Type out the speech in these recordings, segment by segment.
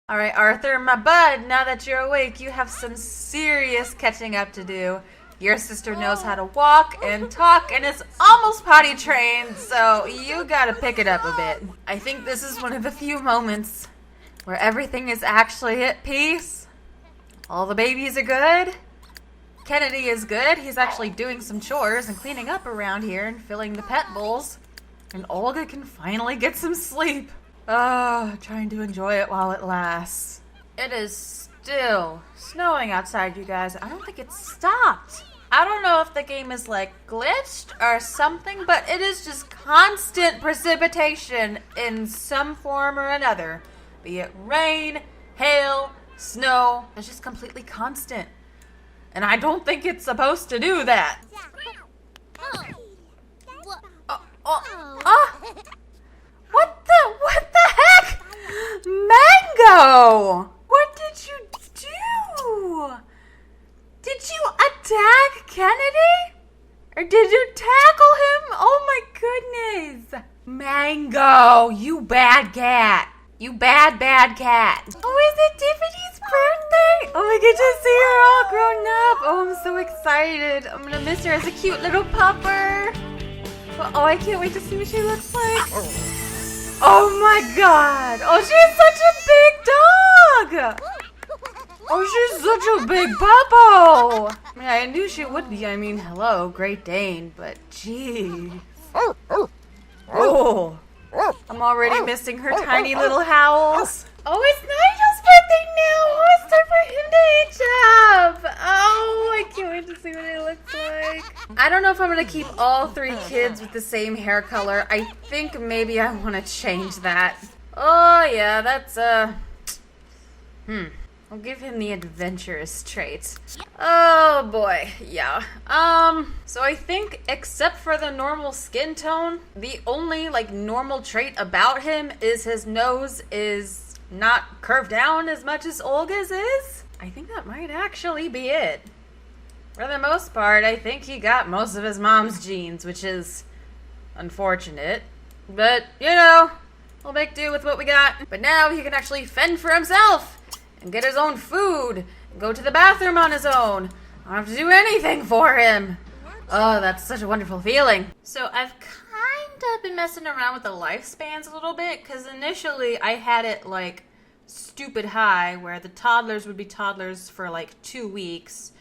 Alright, Arthur, my bud, now that you're awake, you have some serious catching up to do. Your sister knows how to walk and talk and is almost potty trained, so you gotta pick it up a bit. I think this is one of the few moments where everything is actually at peace. All the babies are good. Kennedy is good. He's actually doing some chores and cleaning up around here and filling the pet bowls. And Olga can finally get some sleep. Oh, trying to enjoy it while it lasts. It is still snowing outside, you guys. I don't think it's stopped. I don't know if the game is like glitched or something, but it is just constant precipitation in some form or another. Be it rain, hail, snow. It's just completely constant. And I don't think it's supposed to do that. What the heck? Mango! What did you do? Did you attack Kennedy? Or did you tackle him? Oh my goodness. Mango, you bad cat. You bad cat. Oh, is it Tiffany's birthday? Oh, we get to see her all grown up. Oh, I'm so excited. I'm gonna miss her as a cute little pupper. Oh, I can't wait to see what she looks like. Oh my god. Oh, she's such a big dog. Oh, she's such a big puppo. I mean, I knew she would be. I mean, hello, Great Dane, but gee. Oh. I'm already missing her tiny little howls. Oh, it's Nigel's birthday now. Oh, it's time for him to age up. Oh, I can't wait to see what it looks like. I don't know if I'm going to keep all three kids with the same hair color. I think maybe I want to change that. Oh, yeah, that's, I'll give him the adventurous trait. Oh boy, yeah. So I think except for the normal skin tone, the only like normal trait about him is his nose is not curved down as much as Olga's is. I think that might actually be it. For the most part, I think he got most of his mom's genes, which is unfortunate. But, you know, we'll make do with what we got. But now he can actually fend for himself and get his own food, and go to the bathroom on his own. I don't have to do anything for him. Oh, that's such a wonderful feeling. So I've kind of been messing around with the lifespans a little bit, because initially I had it like stupid high, where the toddlers would be toddlers for like 2 weeks.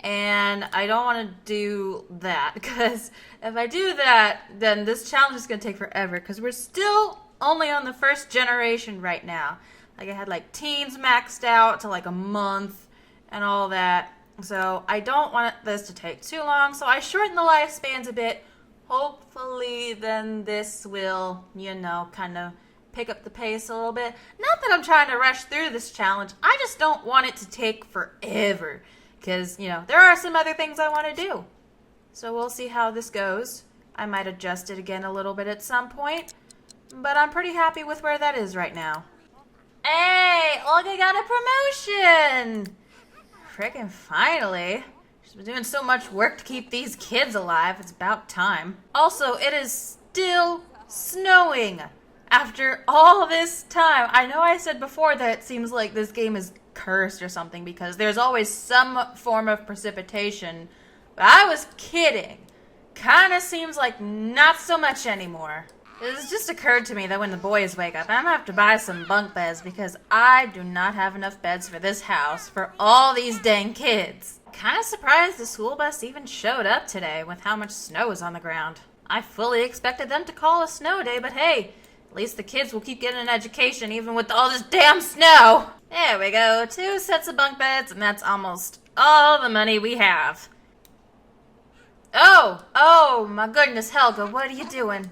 And I don't want to do that, because if I do that, then this challenge is going to take forever, because we're still only on the first generation right now. Like, I had, like, teens maxed out to, like, a month and all that. So, I don't want this to take too long. So, I shortened the lifespans a bit. Hopefully, then this will, you know, kind of pick up the pace a little bit. Not that I'm trying to rush through this challenge. I just don't want it to take forever. Because, you know, there are some other things I want to do. So, we'll see how this goes. I might adjust it again a little bit at some point. But I'm pretty happy with where that is right now. Hey, Olga got a promotion! Frickin' finally. She's been doing so much work to keep these kids alive. It's about time. Also, it is still snowing after all this time. I know I said before that it seems like this game is cursed or something because there's always some form of precipitation. But I was kidding. Kinda seems like not so much anymore. It just occurred to me that when the boys wake up, I'm gonna have to buy some bunk beds because I do not have enough beds for this house for all these dang kids. Kinda surprised the school bus even showed up today with how much snow is on the ground. I fully expected them to call a snow day, but hey, at least the kids will keep getting an education even with all this damn snow. There we go, 2 sets of bunk beds, and that's almost all the money we have. Oh my goodness, Helga, what are you doing?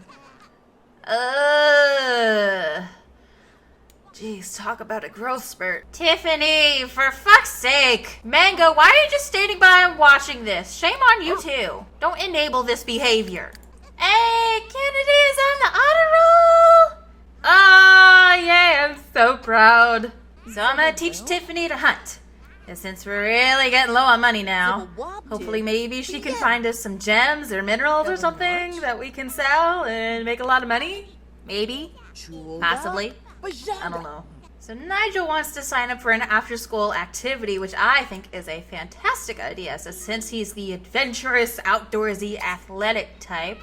Jeez, talk about a growth spurt. Tiffany, for fuck's sake. Mango, why are you just standing by and watching this? Shame on you too. Don't enable this behavior. Hey, Kennedy is on the honor roll. Oh, yay, I'm so proud. So I'm gonna teach Tiffany to hunt. And since we're really getting low on money now, hopefully maybe she can find us some gems or minerals or something that we can sell and make a lot of money. Maybe. Possibly. I don't know. So Nigel wants to sign up for an after-school activity, which I think is a fantastic idea. So since he's the adventurous, outdoorsy, athletic type,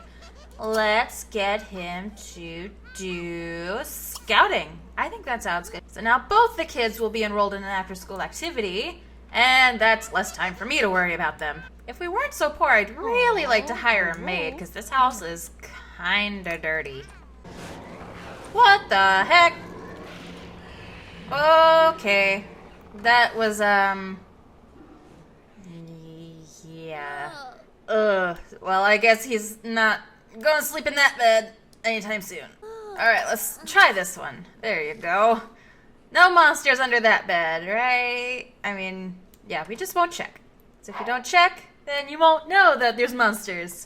let's get him to do scouting. I think that sounds good. So now both the kids will be enrolled in an after-school activity, and that's less time for me to worry about them. If we weren't so poor, I'd really like to hire a maid, because this house is kinda dirty. What the heck? Okay. That was, yeah. Well, I guess he's not going to sleep in that bed anytime soon. Alright, let's try this one. There you go. No monsters under that bed, right? I mean, yeah, we just won't check. So if you don't check, then you won't know that there's monsters.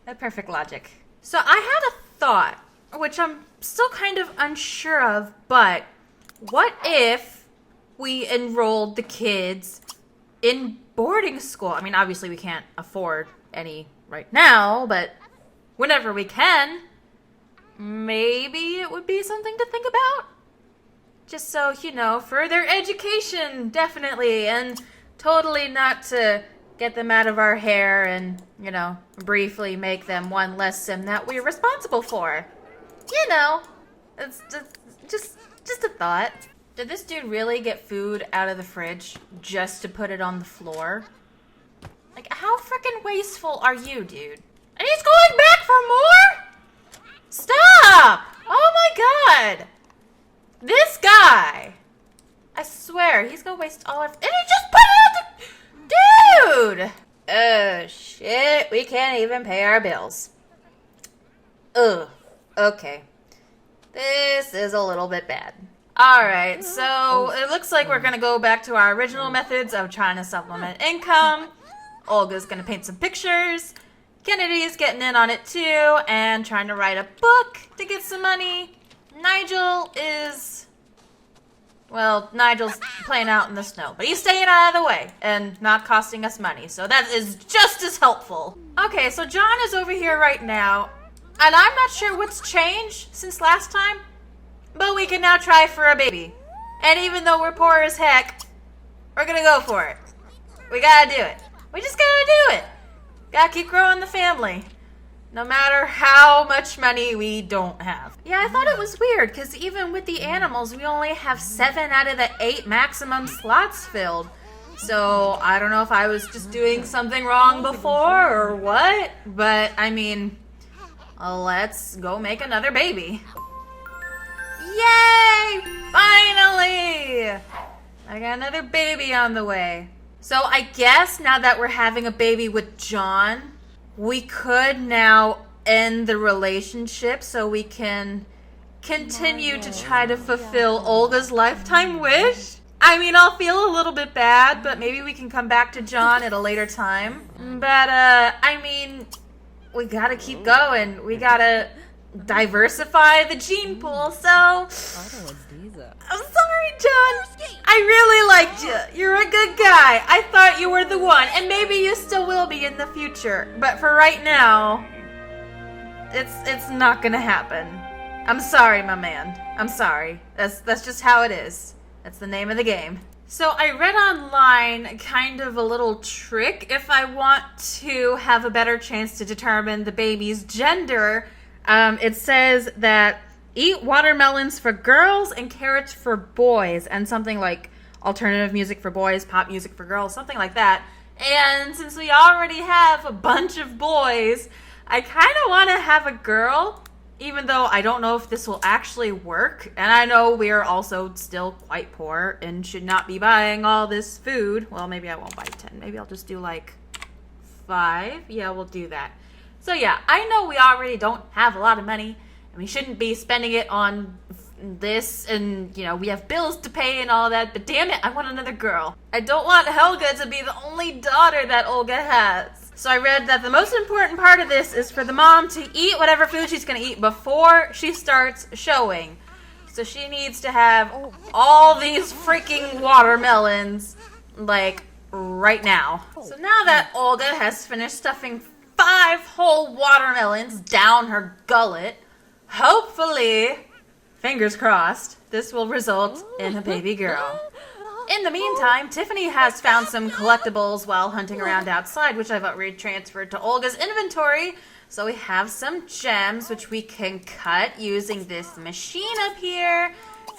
That perfect logic. So I had a thought, which I'm still kind of unsure of, but what if we enrolled the kids in boarding school? I mean, obviously we can't afford any right now, but whenever we can, maybe it would be something to think about. Just so, you know, for their education, definitely, and totally not to get them out of our hair and, you know, briefly make them one less sim that we're responsible for. You know, it's just a thought. Did this dude really get food out of the fridge just to put it on the floor? Like, how freaking wasteful are you, dude? And he's going back for more? Stop! Oh my god! This guy! I swear, he's gonna waste all our... And he just put it on the... Dude! Oh, shit. We can't even pay our bills. Ugh. Okay. This is a little bit bad. Alright, so it looks like we're gonna go back to our original methods of trying to supplement income. Olga's gonna paint some pictures. Kennedy's getting in on it too, and trying to write a book to get some money. Nigel is... Well, Nigel's playing out in the snow, but he's staying out of the way and not costing us money, so that is just as helpful. Okay, so John is over here right now, and I'm not sure what's changed since last time, but we can now try for a baby. And even though we're poor as heck, we're gonna go for it. We gotta do it. We just gotta do it. Gotta keep growing the family. No matter how much money we don't have. Yeah, I thought it was weird, because even with the animals, we only have 7 out of the 8 maximum slots filled. So, I don't know if I was just doing something wrong before or what, but, I mean, let's go make another baby. Yay! Finally! I got another baby on the way. So, I guess now that we're having a baby with John, we could now end the relationship so we can continue to try to fulfill Olga's lifetime wish. I mean, I'll feel a little bit bad, but maybe we can come back to John at a later time. But, I mean, we gotta keep going. We gotta diversify the gene pool, so... I'm sorry, John. I really liked you. You're a good guy. I thought you were the one, and maybe you still will be in the future. But for right now, it's not gonna happen. I'm sorry, my man. I'm sorry. That's just how it is. That's the name of the game. So I read online kind of a little trick if I want to have a better chance to determine the baby's gender. It says that eat watermelons for girls and carrots for boys, and something like alternative music for boys, pop music for girls, something like that. And since we already have a bunch of boys, I kind of want to have a girl, even though I don't know if this will actually work. And I know we're also still quite poor and should not be buying all this food. Well, maybe I won't buy 10. Maybe I'll just do like 5. Yeah, we'll do that. So yeah, I know we already don't have a lot of money, and we shouldn't be spending it on this, and, you know, we have bills to pay and all that, but damn it, I want another girl. I don't want Helga to be the only daughter that Olga has. So I read that the most important part of this is for the mom to eat whatever food she's going to eat before she starts showing. So she needs to have all these freaking watermelons, like, right now. So now that Olga has finished stuffing 5 whole watermelons down her gullet, hopefully, fingers crossed, this will result in a baby girl. In the meantime, Tiffany has found some collectibles while hunting around outside, which I've already transferred to Olga's inventory. So we have some gems, which we can cut using this machine up here.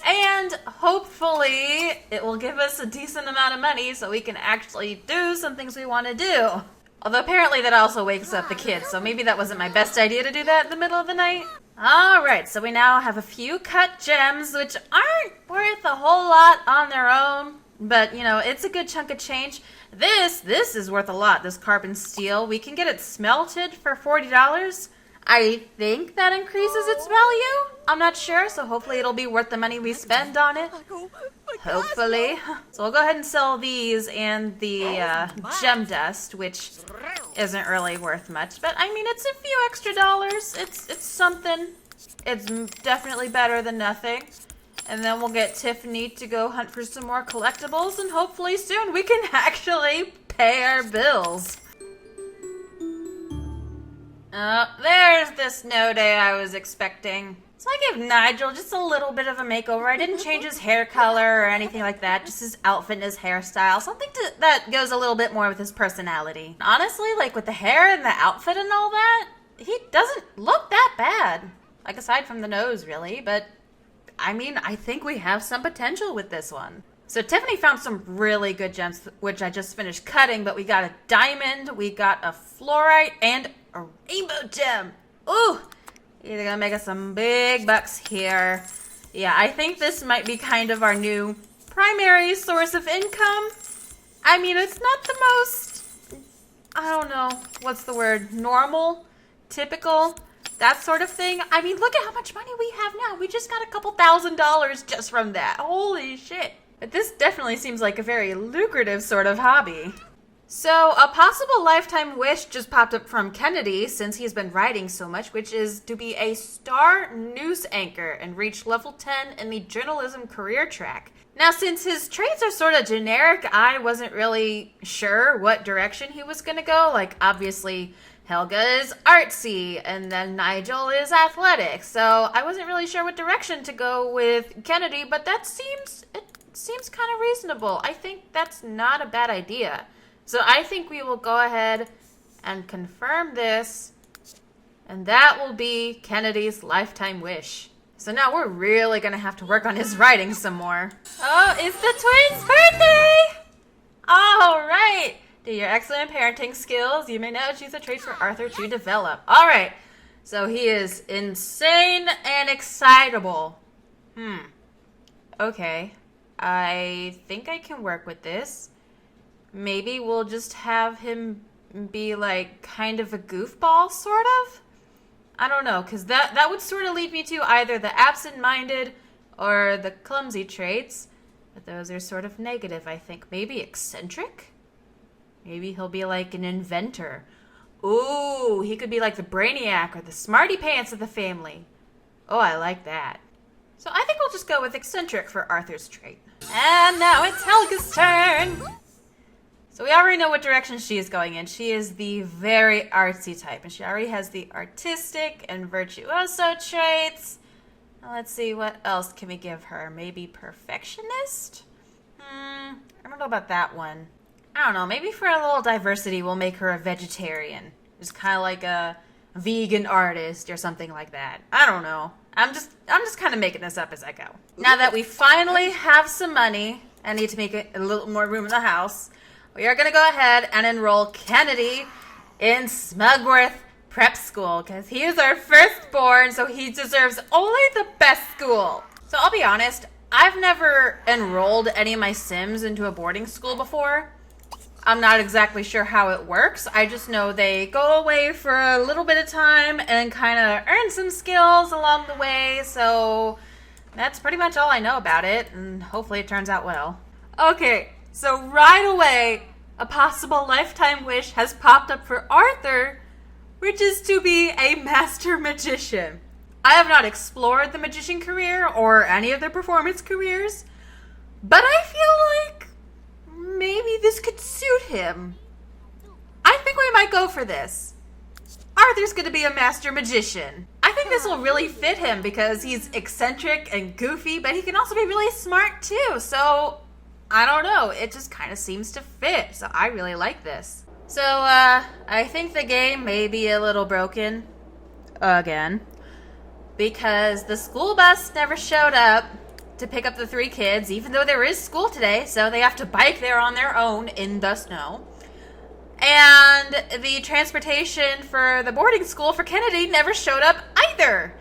And hopefully it will give us a decent amount of money so we can actually do some things we want to do. Although apparently that also wakes up the kids, so maybe that wasn't my best idea to do that in the middle of the night. Alright, so we now have a few cut gems, which aren't worth a whole lot on their own. But, you know, it's a good chunk of change. This is worth a lot, this carbon steel. We can get it smelted for $40. I think that increases its value. I'm not sure, so hopefully it'll be worth the money we spend on it. Hopefully. So we'll go ahead and sell these and the gem dust, which isn't really worth much. But, I mean, it's a few extra dollars. It's something. It's definitely better than nothing. And then we'll get Tiffany to go hunt for some more collectibles, and hopefully soon we can actually pay our bills. There's the snow day I was expecting. So I gave Nigel just a little bit of a makeover. I didn't change his hair color or anything like that, just his outfit and his hairstyle. Something that goes a little bit more with his personality. Honestly, like with the hair and the outfit and all that, he doesn't look that bad. Like aside from the nose, really, but I mean, I think we have some potential with this one. So Tiffany found some really good gems, which I just finished cutting, but we got a diamond, we got a fluorite, and a rainbow gem. Ooh, either gonna make us some big bucks here. Yeah, I think this might be kind of our new primary source of income. I mean, it's not the most, I don't know, what's the word, normal, typical, that sort of thing. I mean, look at how much money we have now. We just got a couple $1,000s just from that. Holy shit. But this definitely seems like a very lucrative sort of hobby. So, a possible lifetime wish just popped up from Kennedy since he's been writing so much, which is to be a star news anchor and reach level 10 in the journalism career track. Now, since his traits are sort of generic, I wasn't really sure what direction he was going to go. Like, obviously, Helga is artsy, and then Nigel is athletic. So, I wasn't really sure what direction to go with Kennedy, but that seems kind of reasonable. I think that's not a bad idea. So I think we will go ahead and confirm this, and that will be Kennedy's lifetime wish. So now we're really going to have to work on his writing some more. Oh, it's the twins' birthday! All right. Due to your excellent parenting skills, you may now choose a trait for Arthur to develop. All right. So he is insane and excitable. Okay. I think I can work with this. Maybe we'll just have him be like kind of a goofball, sort of? I don't know, because that would sort of lead me to either the absent-minded or the clumsy traits. But those are sort of negative, I think. Maybe eccentric? Maybe he'll be like an inventor. Ooh, he could be like the brainiac or the smarty pants of the family. Oh, I like that. So I think we'll just go with eccentric for Arthur's trait. And now it's Helga's turn! So we already know what direction she is going in. She is the very artsy type, and she already has the artistic and virtuoso traits. Now let's see, what else can we give her? Maybe perfectionist? I don't know about that one. I don't know, maybe for a little diversity we'll make her a vegetarian. Just kind of like a vegan artist or something like that. I don't know. I'm just kind of making this up as I go. Now that we finally have some money, I need to make a little more room in the house. We are going to go ahead and enroll Kennedy in Smugworth Prep School because he is our firstborn, so he deserves only the best school. So I'll be honest, I've never enrolled any of my Sims into a boarding school before. I'm not exactly sure how it works. I just know they go away for a little bit of time and kind of earn some skills along the way, so that's pretty much all I know about it, and hopefully it turns out well. Okay. So right away, a possible lifetime wish has popped up for Arthur, which is to be a master magician. I have not explored the magician career or any of the performance careers, but I feel like maybe this could suit him. I think we might go for this. Arthur's going to be a master magician. I think think this will really fit him because he's eccentric and goofy, but he can also be really smart too. So, I don't know. It just kind of seems to fit. So, I really like this. So, I think the game may be a little broken again because the school bus never showed up to pick up the 3 kids, even though there is school today, so they have to bike there on their own in the snow. And the transportation for the boarding school for Kennedy never showed up either.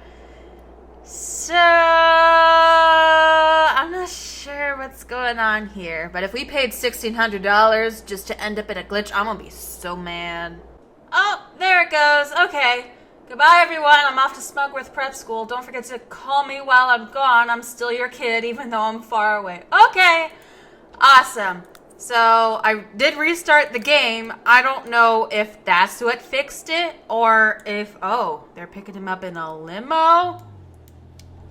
So, I'm not sure what's going on here. But if we paid $1,600 just to end up in a glitch, I'm gonna be so mad. Oh, there it goes. Okay. Goodbye, everyone. I'm off to Smugworth Prep School. Don't forget to call me while I'm gone. I'm still your kid, even though I'm far away. Okay. Awesome. So, I did restart the game. I don't know if that's what fixed it, or if... Oh, they're picking him up in a limo?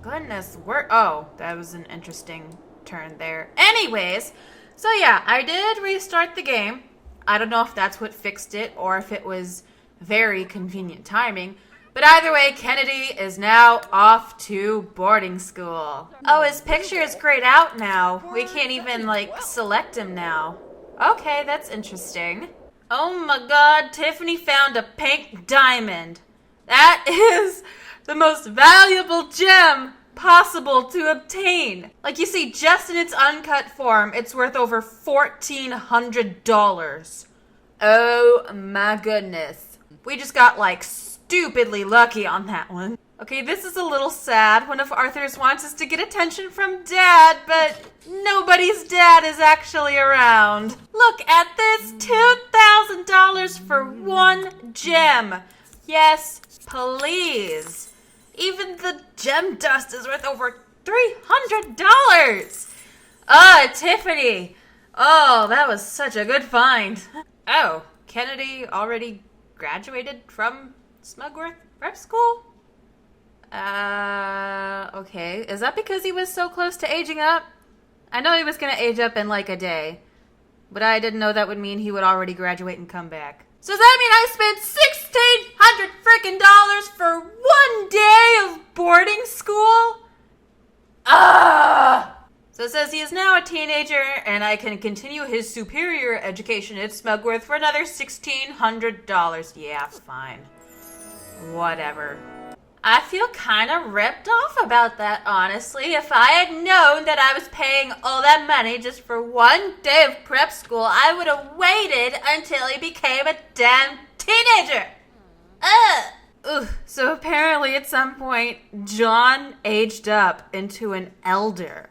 Goodness, oh, that was an interesting turn there. Anyways, so yeah, I did restart the game. I don't know if that's what fixed it or if it was very convenient timing. But either way, Kennedy is now off to boarding school. Oh, his picture is grayed out now. We can't even, select him now. Okay, that's interesting. Oh my god, Tiffany found a pink diamond. That is the most valuable gem possible to obtain. Like, you see, just in its uncut form, it's worth over $1,400. Oh my goodness. We just got, stupidly lucky on that one. Okay, this is a little sad. One of Arthur's wants us to get attention from Dad, but nobody's dad is actually around. Look at this, $2,000 for one gem. Yes, please. Even the gem dust is worth over $300. Tiffany. Oh, that was such a good find. Oh, Kennedy already graduated from Smugworth Prep School? Okay. Is that because he was so close to aging up? I know he was going to age up in a day, but I didn't know that would mean he would already graduate and come back. So does that mean I spent $1,600 frickin' dollars for one day of boarding school? So it says he is now a teenager and I can continue his superior education at Smugworth for another $1,600. Yeah, fine. Whatever. I feel kind of ripped off about that, honestly. If I had known that I was paying all that money just for one day of prep school, I would have waited until he became a damn teenager. So apparently at some point, John aged up into an elder.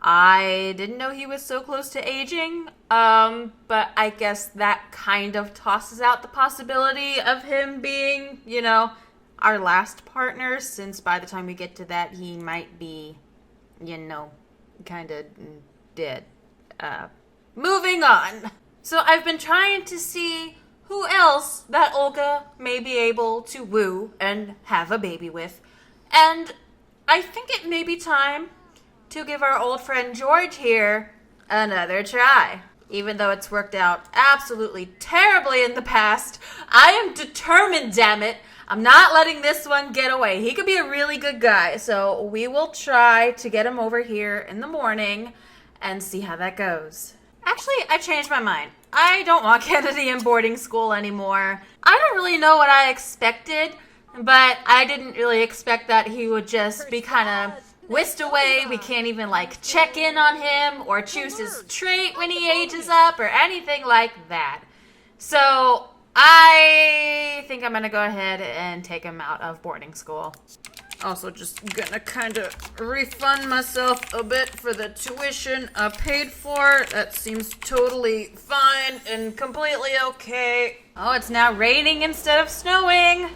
I didn't know he was so close to aging, but I guess that kind of tosses out the possibility of him being, our last partner, since by the time we get to that, he might be, kind of dead. Moving on. So I've been trying to see who else that Olga may be able to woo and have a baby with. And I think it may be time to give our old friend George here another try. Even though it's worked out absolutely terribly in the past, I am determined, damn it. I'm not letting this one get away. He could be a really good guy, so we will try to get him over here in the morning and see how that goes. Actually, I changed my mind. I don't want Kennedy in boarding school anymore. I don't really know what I expected, but I didn't really expect that he would just be kind of whisked away. We can't even check in on him or choose his trait when he ages up or anything like that. So I think I'm gonna go ahead and take him out of boarding school. Also just gonna kind of refund myself a bit for the tuition I paid for. That seems totally fine and completely okay. Oh, it's now raining instead of snowing.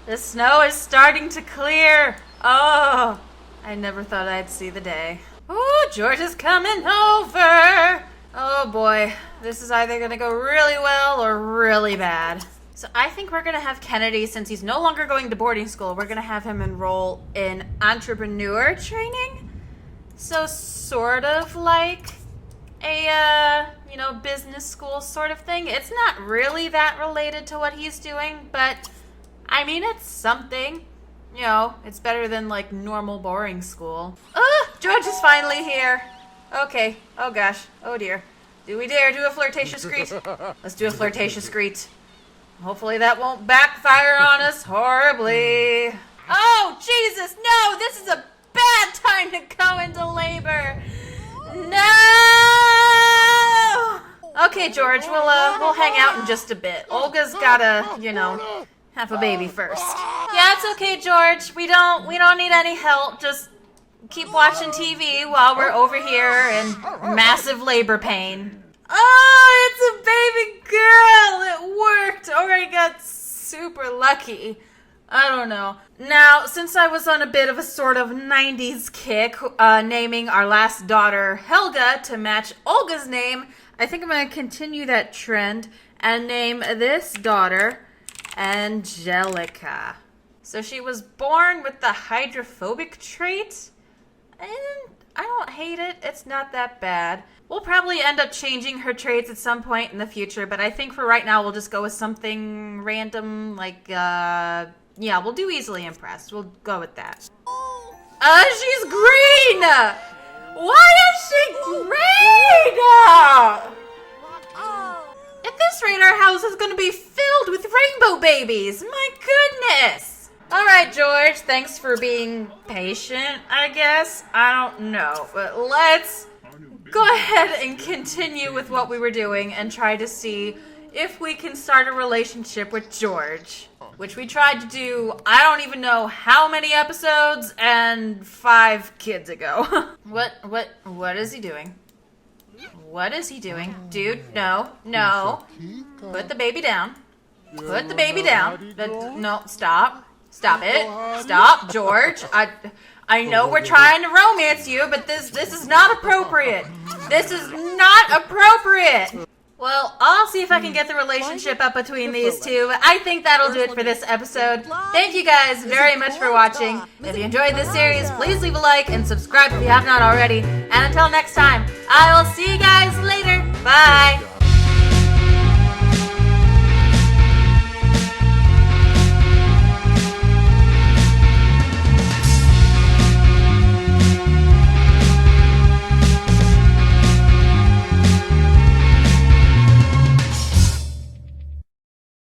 The snow is starting to clear. Oh, I never thought I'd see the day. Oh, George is coming over. Oh boy, this is either gonna go really well or really bad. So I think we're gonna have Kennedy, since he's no longer going to boarding school, we're gonna have him enroll in entrepreneur training. So sort of like a, business school sort of thing. It's not really that related to what he's doing, but I mean, it's something. You know, it's better than, like, normal boring school. George is finally here. Okay. Oh, gosh. Oh, dear. Do we dare do a flirtatious greet? Let's do a flirtatious greet. Hopefully that won't backfire on us horribly. Oh, Jesus, no! This is a bad time to go into labor. No! Okay, George, we'll hang out in just a bit. Olga's gotta, you know, have a baby first. Yeah, it's okay, George. We don't need any help. Just keep watching TV while we're over here in massive labor pain. Oh, it's a baby girl! It worked! Or I got super lucky. I don't know. Now, since I was on a bit of a sort of 90s kick, naming our last daughter Helga to match Olga's name, I think I'm going to continue that trend and name this daughter Angelica. So she was born with the hydrophobic trait, and I don't hate it. It's not that bad. We'll probably end up changing her traits at some point in the future, but I think for right now we'll just go with something random, like, yeah, we'll do easily impressed. We'll go with that. She's green! Why is she green? At this rate, our house is gonna be filled with rainbow babies. My goodness! Alright, George, thanks for being patient, I guess. I don't know, but let's go ahead and continue with what we were doing and try to see if we can start a relationship with George, which we tried to do, I don't even know how many episodes and 5 kids ago. What is he doing? What is he doing? Dude, no. Put the baby down. Put the baby down. No, stop. Stop it. Stop, George. I know we're trying to romance you, but this is not appropriate. This is not appropriate. Well, I'll see if I can get the relationship up between these two. I think that'll do it for this episode. Thank you guys very much for watching. If you enjoyed this series, please leave a like and subscribe if you have not already. And until next time, I will see you guys later. Bye.